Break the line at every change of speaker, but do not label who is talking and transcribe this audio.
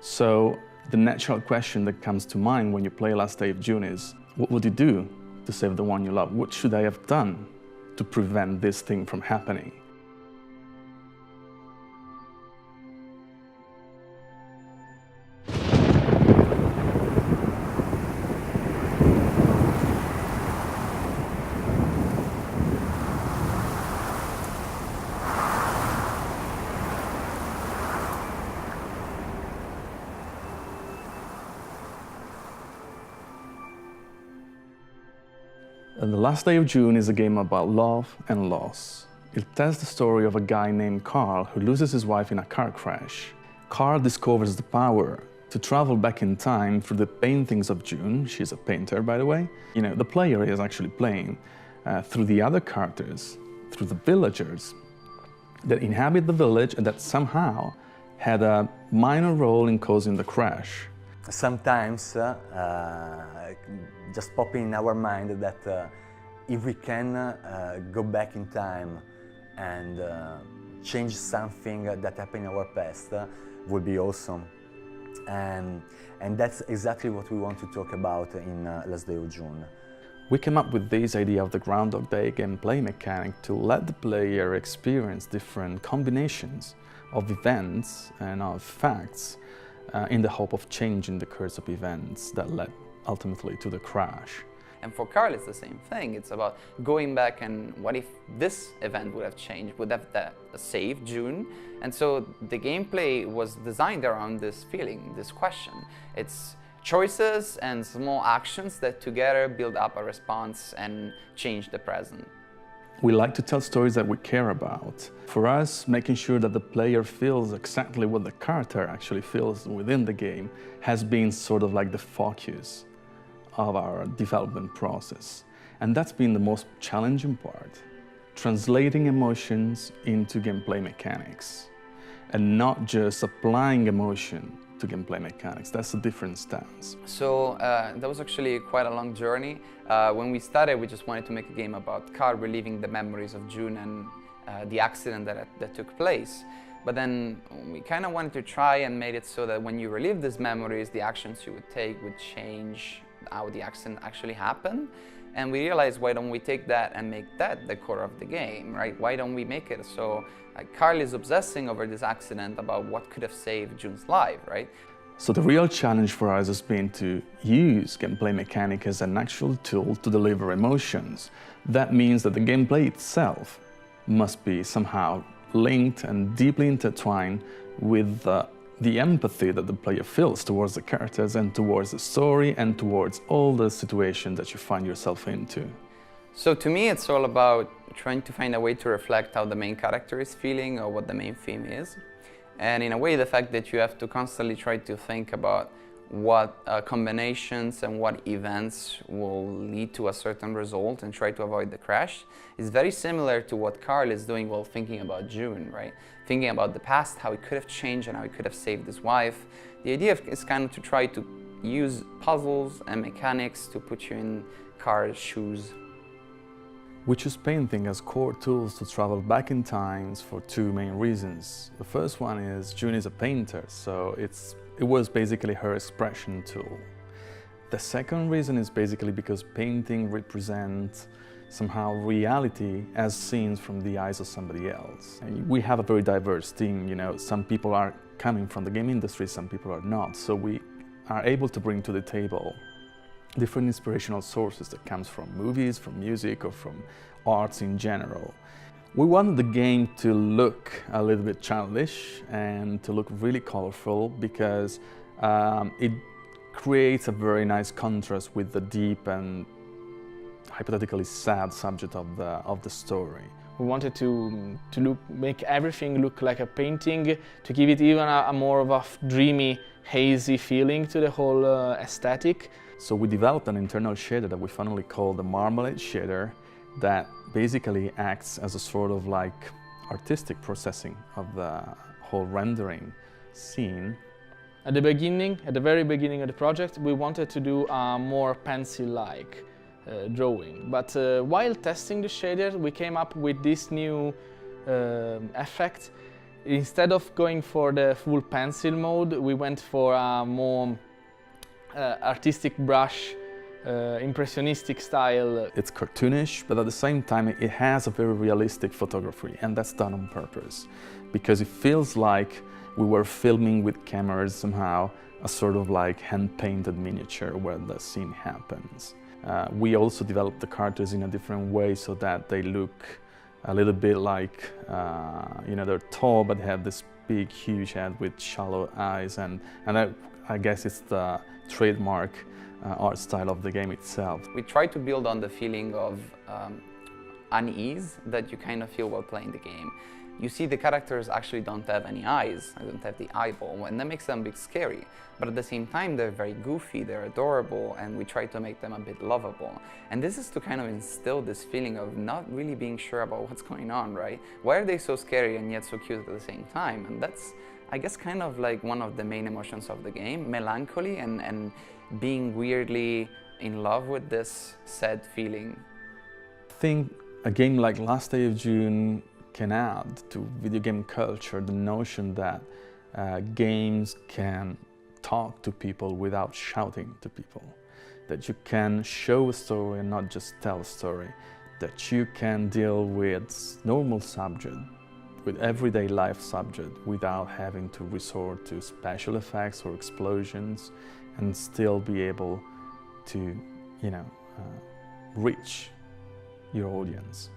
So the natural question that comes to mind when you play Last Day of June is, what would you do to save the one you love? What should I have done to prevent this thing from happening? And The Last Day of June is a game about love and loss. It tells the story of a guy named Carl who loses his wife in a car crash. Carl discovers the power to travel back in time through the paintings of June. She's a painter, by the way. You know, the player is actually playing through the other characters, through the villagers that inhabit the village and that somehow had a minor role in causing the crash.
Sometimes just popping in our mind that if we can go back in time and change something that happened in our past would be awesome. And that's exactly what we want to talk about in Last Day of June.
We came up with this idea of the Groundhog Day gameplay mechanic to let the player experience different combinations of events and of facts in the hope of changing the course of events that led ultimately to the crash.
And for Carl, it's the same thing. It's about going back and what if this event would have changed, would have saved June? And so the gameplay was designed around this feeling, this question. It's choices and small actions that together build up a response and change the present.
We like to tell stories that we care about. For us, making sure that the player feels exactly what the character actually feels within the game has been sort of like the focus of our development process. And that's been the most challenging part, translating emotions into gameplay mechanics and not just applying emotion to gameplay mechanics. That's a different stance.
So that was actually quite a long journey. When we started, we just wanted to make a game about Carl reliving the memories of June and the accident that took place. But then we kind of wanted to try and made it so that when you relive these memories, the actions you would take would change how the accident actually happened. And we realized, why don't we take that and make that the core of the game, right? Why don't we make it so Carl is obsessing over this accident about what could have saved June's life, right?
So the real challenge for us has been to use gameplay mechanic as an actual tool to deliver emotions. That means that the gameplay itself must be somehow linked and deeply intertwined with the empathy that the player feels towards the characters and towards the story and towards all the situations that you find yourself into.
So to me, it's all about trying to find a way to reflect how the main character is feeling or what the main theme is. And in a way, the fact that you have to constantly try to think about what combinations and what events will lead to a certain result and try to avoid the crash is very similar to what Carl is doing while thinking about June, right? Thinking about the past, how he could have changed and how he could have saved his wife. The idea is kind of to try to use puzzles and mechanics to put you in Carl's shoes.
We choose painting as core tools to travel back in time for two main reasons. The first one is June is a painter, so it was basically her expression tool. The second reason is basically because painting represents somehow reality as seen from the eyes of somebody else. And we have a very diverse team, you know, some people are coming from the game industry, some people are not, so we are able to bring to the table different inspirational sources that comes from movies, from music, or from arts in general. We wanted the game to look a little bit childish and to look really colorful because it creates a very nice contrast with the deep and hypothetically sad subject of the story.
We wanted to make everything look like a painting, to give it even a more of a dreamy, hazy feeling to the whole aesthetic.
So we developed an internal shader that we finally called the Marmalade shader that basically acts as a sort of like artistic processing of the whole rendering scene.
At the very beginning of the project, we wanted to do a more pencil-like drawing. But while testing the shader, we came up with this new effect Instead of going for the full pencil mode, we went for a more artistic brush, impressionistic style.
It's cartoonish, but at the same time it has a very realistic photography, and that's done on purpose because it feels like we were filming with cameras somehow, a sort of like hand-painted miniature where the scene happens. We also developed the characters in a different way so that they look a little bit like, you know, they're tall but they have this big, huge head with shallow eyes, and I guess it's the trademark art style of the game itself.
We try to build on the feeling of unease that you kind of feel while playing the game. You see the characters actually don't have any eyes, they don't have the eyeball, and that makes them a bit scary. But at the same time, they're very goofy, they're adorable, and we try to make them a bit lovable. And this is to kind of instill this feeling of not really being sure about what's going on, right? Why are they so scary and yet so cute at the same time? And that's, I guess, kind of like one of the main emotions of the game, melancholy and being weirdly in love with this sad feeling.
I think a game like Last Day of June can add to video game culture the notion that games can talk to people without shouting to people, that you can show a story and not just tell a story, that you can deal with normal subject, with everyday life subject without having to resort to special effects or explosions and still be able to, you know, reach your audience.